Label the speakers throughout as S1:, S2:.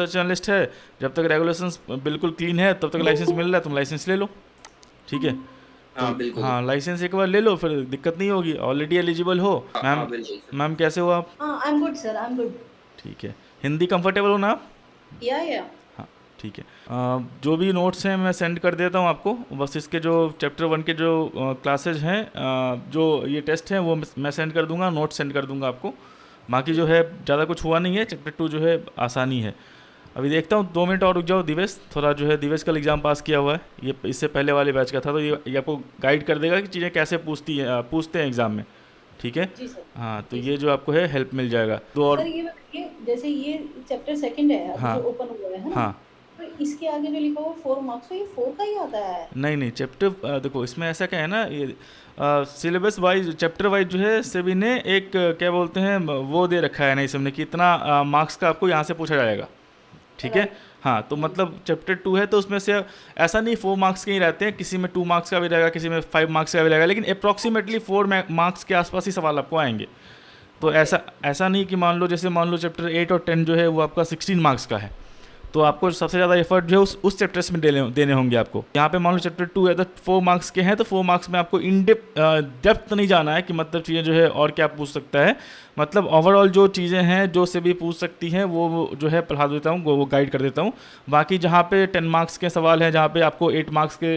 S1: Research journalist है, जब तक रेगुलेशंस बिल्कुल क्लीन है तब तक लाइसेंस मिल रहा है, तुम लाइसेंस ले लो, ठीक है। तो
S2: हाँ बिल्कुल।
S1: हाँ, लाइसेंस एक बार ले लो, फिर दिक्कत नहीं होगी, ऑलरेडी एलिजिबल हो।
S2: हाँ
S1: मैम,
S2: हाँ बिल्कुल सर।
S1: मैम कैसे हो आप?
S3: हाँ, I am good sir, I am good.
S1: ठीक है। हिंदी कंफर्टेबल हो ना आप?
S3: या।
S1: हाँ, ठीक है। जो भी नोट्स हैं मैं सेंड कर देता हूँ आपको, बस इसके जो चैप्टर वन के जो क्लासेज हैं, जो ये टेस्ट हैं वो मैं सेंड कर दूंगा, नोट्स सेंड कर दूंगा आपको। बाकी जो है ज़्यादा कुछ हुआ नहीं है, चैप्टर टू जो है आसानी है। अभी देखता हूँ, 2 मिनट और रुक जाओ दिवेश, थोड़ा जो है दिवेश कल एग्ज़ाम पास किया हुआ है, ये इससे पहले वाले बैच का था, तो ये आपको गाइड कर देगा कि चीज़ें कैसे पूछते हैं एग्ज़ाम में, ठीक है।
S3: जी सर।
S1: हाँ, तो
S3: जी
S1: ये
S3: सर।
S1: जो आपको है हेल्प मिल जाएगा, तो और।
S3: सर ये बताइए, जैसे ये चैप्टर सेकंड है अभी
S1: हाँ।
S3: जो ओपन हुआ है ना,
S1: हाँ।
S3: तो इसके आगे जो लिखा हुआ 4 मार्क्स, तो ये 4 का ही आता है?
S1: नहीं नहीं, चैप्टर देखो इसमें ऐसा क्या है ना, ये सिलेबस वाइज चैप्टर वाइज जो है सेबी ने एक क्या बोलते हैं वो दे रखा है, नहीं समझे कि इतना मार्क्स का आपको यहाँ से पूछा जाएगा, ठीक है।
S3: राइट।
S1: हाँ, तो मतलब चैप्टर टू है तो उसमें से ऐसा नहीं 4 मार्क्स के ही रहते हैं, किसी में 2 मार्क्स का भी रहेगा, किसी में 5 मार्क्स का भी रहेगा, लेकिन अप्रॉक्सीमेटली 4 मार्क्स के आसपास ही सवाल आपको आएंगे। तो
S3: ओके।
S1: ऐसा ऐसा नहीं कि मान लो, जैसे मान लो चैप्टर 8 और 10 जो है वो आपका 16 मार्क्स का है, तो आपको सबसे ज़्यादा एफर्ट जो है उस चैप्टर्स में देने होंगे आपको। यहाँ पे मान लो चैप्टर टू है तो 4 मार्क्स के हैं, तो 4 मार्क्स में आपको इन डेप्थ नहीं जाना है कि मतलब चीज़ें जो है और क्या पूछ सकता है, मतलब ओवरऑल जो चीज़ें हैं जो से भी पूछ सकती हैं वो जो है पढ़ा देता हूँ, वो गाइड कर देता हूँ। बाकी जहाँ पे 10 मार्क्स के सवाल हैं, जहाँ पे आपको 8 मार्क्स के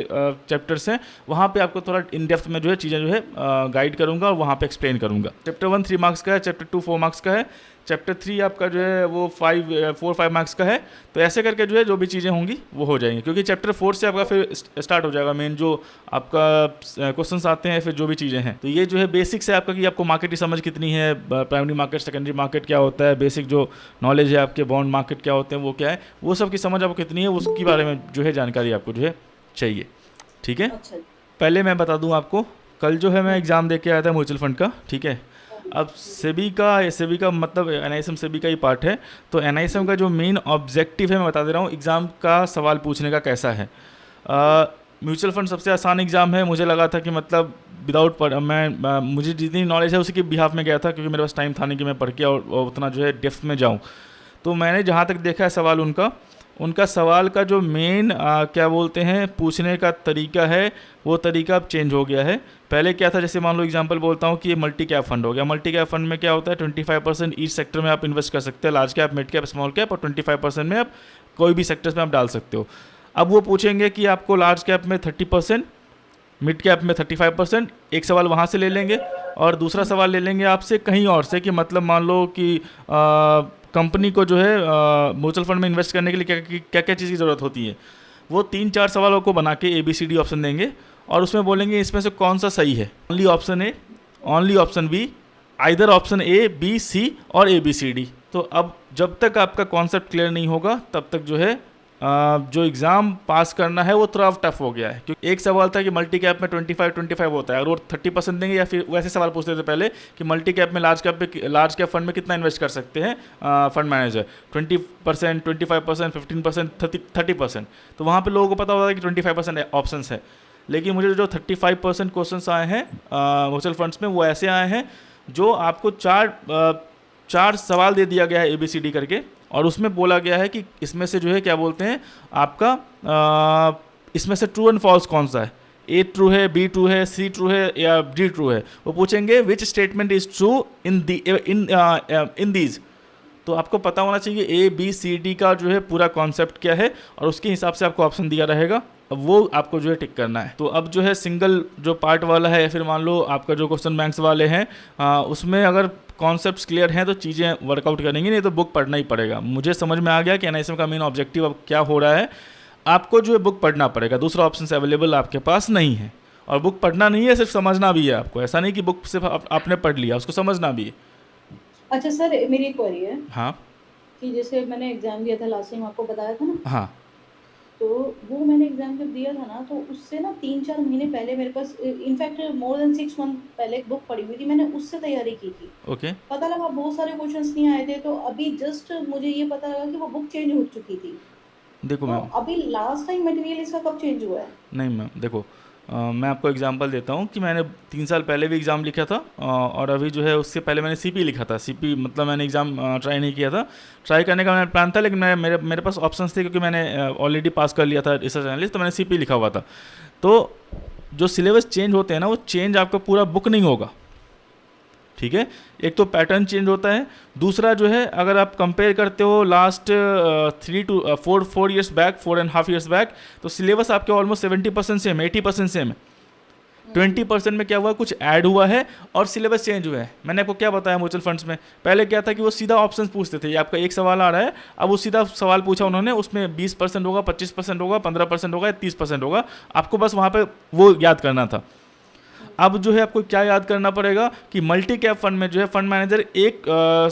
S1: चैप्टर्स हैं, वहाँ पे आपको थोड़ा इन डेप्थ में जो है चीज़ें जो है गाइड करूँगा और वहाँ पे एक्सप्लेन करूँगा। चैप्टर 1 3 मार्क्स का है, चैप्टर 2 4 मार्क्स का है, चैप्टर 3 आपका जो है वो 4 5 मार्क्स का है। तो ऐसे करके जो है जो भी चीज़ें होंगी वो हो जाएंगी, क्योंकि चैप्टर 4 से आपका फिर स्टार्ट हो जाएगा मेन जो आपका क्वेश्चंस आते हैं, फिर जो भी चीज़ें हैं। तो ये जो है बेसिक्स है आपका, कि आपको मार्केट की समझ कितनी है, प्राइमरी मार्केट सेकेंडरी मार्केट क्या होता है, बेसिक जो नॉलेज है आपके बॉन्ड मार्केट क्या होते हैं वो क्या है, वो सब की समझ आपको कितनी है, उसके बारे में जो है जानकारी आपको जो है चाहिए, ठीक है।
S3: अच्छा जी।
S1: पहले मैं बता दूं आपको, कल जो है मैं
S3: हम्म।
S1: एग्ज़ाम दे के आया था म्यूचुअल फंड का, ठीक है। अब सेबी का मतलब एनआईएसएम सेबी का ही पार्ट है। तो एनआईएसएम का जो मेन ऑब्जेक्टिव है मैं बता दे रहा हूँ, एग्ज़ाम का सवाल पूछने का कैसा है। म्यूचुअल फंड सबसे आसान एग्ज़ाम है, मुझे लगा था कि मतलब विदाउट पढ़ मैं मुझे जितनी नॉलेज है उसी के बिहाफ में गया था, क्योंकि मेरे पास टाइम था नहीं कि मैं पढ़ के और उतना जो है डेप्थ में जाऊँ। तो मैंने जहाँ तक देखा है सवाल उनका, उनका सवाल का जो मेन क्या बोलते हैं पूछने का तरीका है, वो तरीका अब चेंज हो गया है। पहले क्या था, जैसे मान लो एग्जांपल बोलता हूँ कि ये मल्टी कैप फंड हो गया। मल्टी कैप फंड में क्या होता है, 25% ईच सेक्टर में आप इन्वेस्ट कर सकते हैं, large cap mid cap small cap, और 25% में आप कोई भी सेक्टर्स में आप डाल सकते हो। अब वो पूछेंगे कि आपको लार्ज कैप में 30%, मिड कैप में 35%, एक सवाल वहाँ से ले लेंगे और दूसरा सवाल ले लेंगे आपसे कहीं और से, कि मतलब मान लो कि कंपनी को जो है म्यूचुअल फंड में इन्वेस्ट करने के लिए क्या क्या चीज़ की ज़रूरत होती है। वो 3 4 सवालों को बना के ABCD ऑप्शन देंगे और उसमें बोलेंगे इसमें से कौन सा सही है, only option A, only option B, either option A B C और ABCD। तो अब जब तक आपका कॉन्सेप्ट क्लियर नहीं होगा तब तक जो है जो एग्ज़ाम पास करना है वो थोड़ा टफ हो गया है। क्योंकि एक सवाल था कि मल्टी कैप में 25 होता है, अगर वो 30% देंगे, या फिर वैसे सवाल पूछते थे पहले कि मल्टी कैप में लार्ज कैप फंड में कितना इन्वेस्ट कर सकते हैं फंड मैनेजर, 20%, 25%, 15%, 30%। तो वहाँ पे लोगों को पता होता है कि 25% ऑप्शन है। लेकिन मुझे जो 35% क्वेश्चन आए हैं म्यूचुअल फंड्स में, वो ऐसे आए हैं जो आपको चार सवाल दे दिया गया है ABCD करके, और उसमें बोला गया है कि इसमें से जो है क्या बोलते हैं आपका इसमें से ट्रू एंड फॉल्स कौन सा है, A ट्रू है, B ट्रू है, C ट्रू है या D ट्रू है। वो पूछेंगे which statement is true in these. तो आपको पता होना चाहिए ABCD का जो है पूरा कॉन्सेप्ट क्या है, और उसके हिसाब से आपको ऑप्शन दिया रहेगा, अब वो आपको जो है टिक करना है। तो अब जो है सिंगल जो पार्ट वाला है, या फिर मान लो आपका जो क्वेश्चन बैंक्स वाले हैं, उसमें अगर कॉन्सेप्ट्स क्लियर हैं तो चीज़ें वर्कआउट करेंगी, नहीं तो बुक पढ़ना ही पड़ेगा। मुझे समझ में आ गया कि एनआईएसएम का मेन ऑब्जेक्टिव अब क्या हो रहा है, आपको जो है बुक पढ़ना पड़ेगा, दूसरा ऑप्शन अवेलेबल आपके पास नहीं है। और बुक पढ़ना नहीं है, सिर्फ समझना भी है आपको, ऐसा नहीं कि बुक सिर्फ आपने पढ़ लिया, उसको समझना भी है।
S3: अच्छा सर, मेरी एक क्वेरी है
S1: हाँ।
S3: कि जैसे मैंने एग्जाम दिया था लास्ट टाइम, आपको बताया था ना,
S1: हाँ।
S3: तो वो मैंने एग्जाम जब दिया था ना, तो उससे ना 3 4 महीने पहले मेरे पास, इनफैक्ट मोर देन 6 मंथ पहले एक बुक पड़ी हुई थी, मैंने उससे तैयारी की थी।
S1: ओके।
S3: पता लगा बहुत सारे क्वेश्चंस नहीं आए थे, तो अभी जस्ट मुझे ये पता लगा कि वो बुक चेंज हो चुकी थी।
S1: देखो
S3: तो
S1: मैम,
S3: अभी लास्ट टाइम मटेरियल इसका कब चेंज हुआ है?
S1: नहीं मैम देखो, मैं आपको एग्जांपल देता हूँ कि मैंने 3 साल पहले भी एग्ज़ाम लिखा था, और अभी जो है उससे पहले मैंने सीपी लिखा था। सीपी मतलब मैंने एग्ज़ाम ट्राई नहीं किया था। ट्राई करने का मेरा प्लान था, लेकिन मैं मेरे मेरे पास ऑप्शंस थे क्योंकि मैंने ऑलरेडी पास कर लिया था रिसर्च एनालिस्ट, तो मैंने सीपी लिखा हुआ था। तो जो सिलेबस चेंज होते हैं ना, वो चेंज आपका पूरा बुक नहीं होगा, ठीक है। एक तो पैटर्न चेंज होता है, दूसरा जो है अगर आप कंपेयर करते हो last 3 to 4 years back, 4.5 years back, तो सिलेबस आपके ऑलमोस्ट 70% सेम है, 80% सेम है। 20% में क्या हुआ, कुछ ऐड हुआ है और सिलेबस चेंज हुआ है। मैंने आपको क्या बताया म्यूचुअल फंड्स में, पहले क्या था कि वो सीधा ऑप्शंस पूछते थे, ये आपका एक सवाल आ रहा है, अब वो सीधा सवाल पूछा उन्होंने, उसमें 20% होगा, 25% होगा, 15% होगा, 30% होगा, आपको बस वहाँ पे वो याद करना था। अब जो है आपको क्या याद करना पड़ेगा कि मल्टी कैप फंड में जो है फंड मैनेजर एक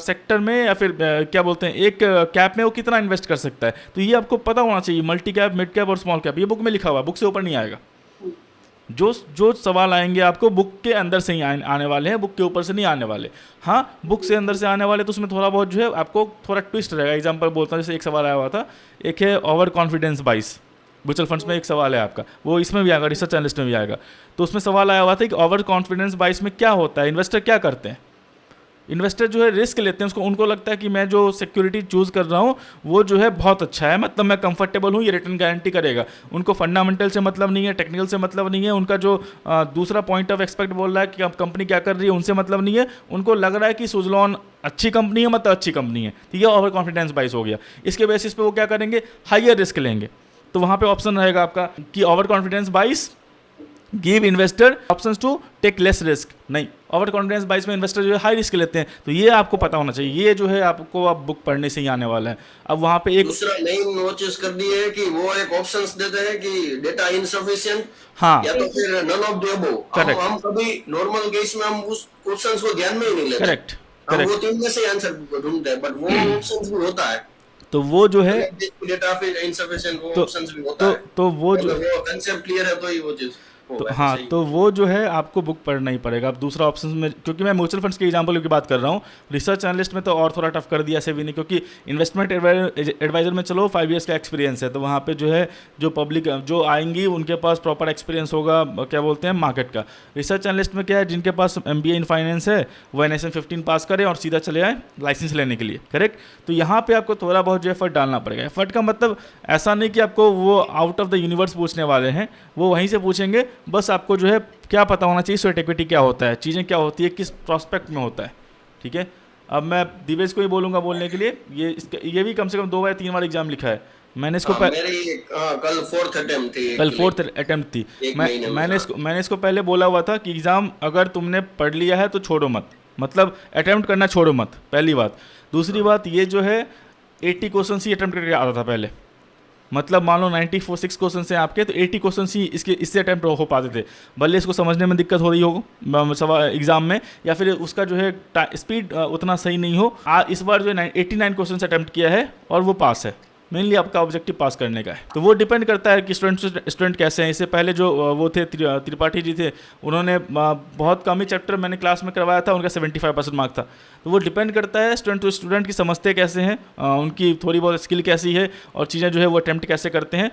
S1: सेक्टर में या फिर क्या बोलते हैं, एक कैप में वो कितना इन्वेस्ट कर सकता है, तो ये आपको पता होना चाहिए। मल्टी कैप, मिड कैप और स्मॉल कैप, ये बुक में लिखा हुआ, बुक से ऊपर नहीं आएगा। जो जो सवाल आएंगे आपको बुक के अंदर से ही आने वाले हैं, बुक के ऊपर से नहीं आने वाले। हाँ, बुक से अंदर से आने वाले, तो उसमें थोड़ा बहुत जो है आपको थोड़ा ट्विस्ट रहेगा। एग्जांपल बोलता हूँ, जैसे एक सवाल आया हुआ था, एक है ओवर कॉन्फिडेंस बाइस, म्यूचुअल फंड्स में एक सवाल है आपका, वो इसमें भी आएगा, रिसर्च एनालिस्ट में भी आएगा। तो उसमें सवाल आया हुआ था कि ओवर कॉन्फिडेंस बाइस में क्या होता है, इन्वेस्टर क्या करते हैं। इन्वेस्टर जो है रिस्क लेते हैं, उसको उनको लगता है कि मैं जो सिक्योरिटी चूज़ कर रहा हूँ वो जो है बहुत अच्छा है, मतलब मैं कंफर्टेबल हूँ, ये रिटर्न गारंटी करेगा। उनको फंडामेंटल से मतलब नहीं है, टेक्निकल से मतलब नहीं है, उनका जो दूसरा पॉइंट ऑफ एक्सपेक्ट बोल रहा है कि कंपनी क्या कर रही है, उनसे मतलब नहीं है। उनको लग रहा है कि सुजलॉन अच्छी कंपनी है, मतलब अच्छी कंपनी है, ठीक है, ओवर कॉन्फिडेंस बाइस हो गया। इसके बेसिस पे वो क्या करेंगे, हाइयर रिस्क लेंगे। तो वहाँ पे ऑप्शन रहेगा आपका कि over confidence bias give investor options to take less risk. नहीं, ओवर कॉन्फिडेंस बाइस में इन्वेस्टर जो है हाई रिस्क लेते हैं। तो ये आपको पता होना चाहिए, ये जो है आपको अब बुक पढ़ने से ही आने वाला है। अब वहाँ पे एक
S2: दूसरा मेन वो चीज कर दी है कि वो एक ऑप्शंस देते हैं कि डेटा इनसफिशिएंट,
S1: हाँ,
S2: या तो फिर none of the above.
S1: Correct
S2: हम कभी नॉर्मल केस में हम उस क्वेश्चंस को ध्यान में ही नहीं लेते,
S1: करेक्ट
S2: हम वो
S1: करेक्ट।
S2: तीन में से आंसर ढूंढते हैं, बट वो ऑप्शंस भी होता है।
S1: तो वो जो है,
S2: डेटा फिर इनसफिशिएंट वो
S1: तो
S2: ऑप्शंस भी होता है।
S1: तो वो जो,
S2: अगर वो कंसेप्ट क्लियर है तो ही वो चीज
S1: तो
S2: होगा
S1: हाँ,
S2: सही।
S1: तो वो जो है आपको बुक पढ़ना ही पड़ेगा। अब दूसरा ऑप्शन में, क्योंकि मैं म्यूचुअल फंड्स के एग्जांपल की बात कर रहा हूँ, रिसर्च एनालिस्ट में तो और थोड़ा टफ कर दिया ऐसे भी नहीं, क्योंकि इन्वेस्टमेंट एडवाइजर में चलो 5 ईयर्स का एक्सपीरियंस है, तो वहाँ पे जो है जो पब्लिक जो आएंगी उनके पास प्रॉपर एक्सपीरियंस होगा, क्या बोलते हैं, मार्केट का। रिसर्च एनालिस्ट में क्या है, जिनके पास MBA इन फाइनेंस है वो NISM 15 पास करें और सीधा चले आए लाइसेंस लेने के लिए, करेक्ट। तो यहाँ पे आपको थोड़ा बहुत जो एफर्ट डालना पड़ेगा। एफर्ट का मतलब ऐसा नहीं कि आपको वो आउट ऑफ द यूनिवर्स पूछने वाले हैं, वो वहीं से पूछेंगे, बस आपको जो है क्या पता होना चाहिए स्वेट इक्विटी क्या होता है, चीज़ें क्या होती है, किस प्रोस्पेक्ट में होता है, ठीक है। अब मैं दिवेश को ही बोलूँगा बोलने के लिए, ये भी कम से कम 2 या 3 बार एग्जाम लिखा है। मैंने इसको
S2: मेरी कल फोर्थ अटेम्प्ट थी,
S1: कल
S2: actually,
S1: 4th अटेम्प्ट थी।
S2: एक महीने में।
S1: मैंने इसको पहले बोला हुआ था कि एग्ज़ाम अगर तुमने पढ़ लिया है तो छोड़ो मत, मतलब अटेम्प्ट करना छोड़ो मत, पहली बात। दूसरी बात ये जो है 80 क्वेश्चन ही अटेम्प्ट करके आता था पहले, मतलब मान लो 96 क्वेश्चन हैं आपके, तो 80 क्वेश्चन ही इससे अटैम्प्ट हो पाते थे। भले इसको समझने में दिक्कत हो रही हो सवाल एग्जाम में, या फिर उसका जो है स्पीड उतना सही नहीं हो। इस बार जो है 89 क्वेश्चन अटैम्प्ट किया है और वो पास है। मेनली आपका ऑब्जेक्टिव पास करने का है, तो वो डिपेंड करता है कि स्टूडेंट कैसे हैं। इससे पहले जो वो थे त्रिपाठी जी थे, उन्होंने बहुत कम ही चैप्टर मैंने क्लास में करवाया था, उनका 75% मार्क था। तो वो डिपेंड करता है स्टूडेंट टू स्टूडेंट की समझते कैसे हैं, उनकी थोड़ी बहुत स्किल कैसी है, और चीज़ें जो है वो अटैम्प्ट कैसे करते हैं।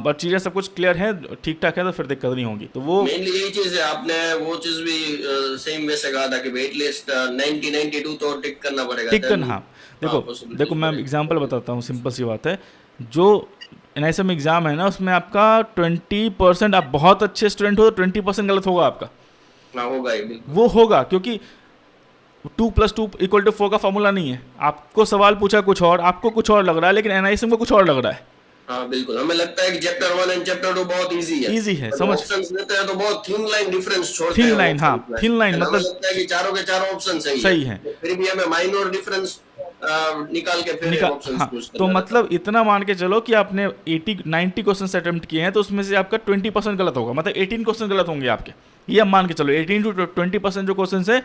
S1: बट चीज़ें सब कुछ क्लियर है, ठीक ठाक है, तो फिर दिक्कत नहीं होगी। तो वो
S2: मेनली यही चीज है। आपने वो चीज भी सेम वैसे कहा था कि एटलीस्ट 90-92 तो टिक करना पड़ेगा,
S1: टिक करना।
S2: then
S1: हाँ, देखो
S2: possibilities
S1: देखो मैं
S2: बढ़ेगी।
S1: एग्जांपल बताता हूँ, सिंपल सी बात है। जो NISM एग्ज़ाम है ना, उसमें आपका 20%, आप बहुत अच्छे स्टूडेंट हो तो 20% गलत होगा आपका,
S2: हाँ होगा ही बिल्कुल।
S1: वो होगा, क्योंकि 2 + 2 = 4 का फॉर्मूला नहीं है। आपको सवाल पूछा कुछ और, आपको कुछ और लग रहा है, लेकिन NISM को कुछ और लग रहा है।
S2: हाँ बिल्कुल, हमें लगता है कि चैप्टर 1 एंड चैप्टर 2 बहुत इजी है,
S1: ईजी है, समझ,
S2: ऑप्शंस देते हैं तो बहुत थिन लाइन डिफरेंस छोड़ते
S1: थिन
S2: हैं
S1: लाइन, हाँ, थिन लाइन,
S2: हमें
S1: मतलब
S2: लगता है कि चारों के चारों ऑप्शन सही
S1: सही है।
S2: फिर भी हमें माइनर डिफरेंस निकाल के फिर एक ऑप्शन
S1: हाँ,
S2: चूज
S1: तो
S2: करना
S1: मतलब इतना मान के चलो कि आपने 90 क्वेश्चन अटेम्प्ट किए हैं, तो उसमें से आपका 20% गलत होगा, मतलब 18 क्वेश्चन गलत होंगे आपके। ये अब मान के चलो 18 to 20% जो क्वेश्चन है,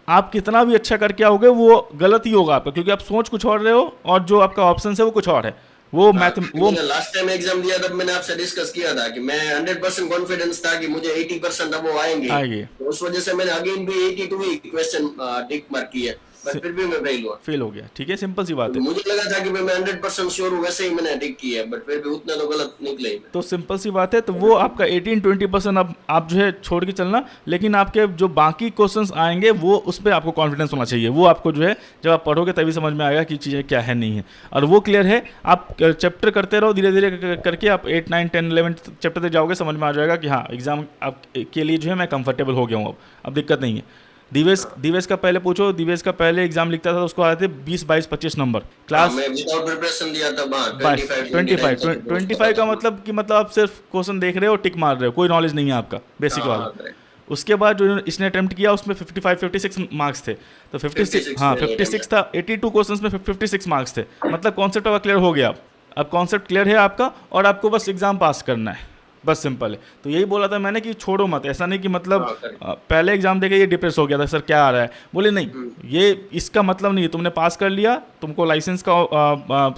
S1: आप कितना भी अच्छा करके आओगे वो गलत ही होगा आपका, क्योंकि आप सोच कुछ और रहे हो और जो आपका ऑप्शन है वो कुछ और है। वो मैथ वो
S2: मैंने लास्ट टाइम एग्जाम दिया तब मैंने आपसे डिस्कस किया था कि मैं 100% कॉन्फिडेंस था कि मुझे 80% अब वो आएंगे,
S1: आएंगे।
S2: तो उस वजह से मैंने अगेन भी 82 ही क्वेश्चन टिक मार्क किए। बट फिर भी मैं फेल हुआ।
S1: फेल हो गया, ठीक है, सिंपल सी बात
S2: तो
S1: है।
S2: मुझे लगा था कि मैं 100% श्योर हूँ, वैसे ही मैंने टिक किया, बट फिर भी उतना तो गलत निकले ही मैं।
S1: तो सिंपल सी बात है, तो वो आपका 18-20% अब आप जो है छोड़ के चलना, लेकिन आपके जो बाकी क्वेश्चंस आएंगे वो उस पर आपको कॉन्फिडेंस होना चाहिए। वो आपको जो है जब आप पढ़ोगे तभी समझ में आएगा कि चीज़ें क्या है नहीं है, और वो क्लियर है। आप चैप्टर करते रहो, धीरे धीरे करके आप 8, 9, 10, 11 चैप्टर तक जाओगे, समझ में आ जाएगा कि हाँ एग्जाम आप के लिए जो है मैं कंफर्टेबल हो गया हूँ, अब दिक्कत नहीं है। दिवेश का पहले पूछो, दिवेश का पहले एग्जाम लिखता था तो उसको आए थे 20, 22, 25 नंबर
S2: हाँ,
S1: क्लास।
S2: मैं विदाउट प्रिपरेशन दिया था, हाँ,
S1: 22,
S2: 25
S1: 25, 25 का मतलब कि मतलब आप सिर्फ क्वेश्चन देख रहे हो, टिक मार रहे हो, कोई नॉलेज नहीं है आपका बेसिक
S2: हाँ
S1: वाला।
S2: हाँ correct।
S1: उसके बाद जो इसने अटेम्प्ट किया उसमें 55, 56 मार्क्स थे, तो 56,
S2: 56
S1: हाँ
S2: मेरे
S1: 56 था, 82 क्वेश्चंस में 56 मार्क्स थे, मतलब कॉन्सेप्ट आपका क्लियर हो गया। अब कॉन्सेप्ट क्लियर है आपका और आपको बस एग्जाम पास करना है, बस सिंपल है। तो यही बोला था मैंने कि छोड़ो मत, ऐसा नहीं कि मतलब
S2: हाँ correct।
S1: पहले एग्जाम देके ये डिप्रेस हो गया था सर क्या आ रहा है, बोले नहीं, ये इसका मतलब नहीं है, तुमने पास कर लिया, तुमको लाइसेंस का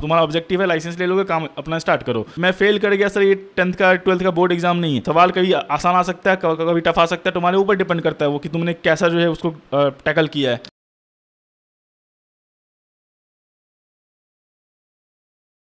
S1: तुम्हारा ऑब्जेक्टिव है, लाइसेंस ले लोगे, काम अपना स्टार्ट करो। मैं फेल कर गया सर, ये 10th का 12th का बोर्ड एग्जाम नहीं है, सवाल कभी आसान आ सकता है, कभी टफ आ सकता है, तुम्हारे ऊपर डिपेंड करता है वो कि तुमने कैसा जो है उसको टैकल किया है।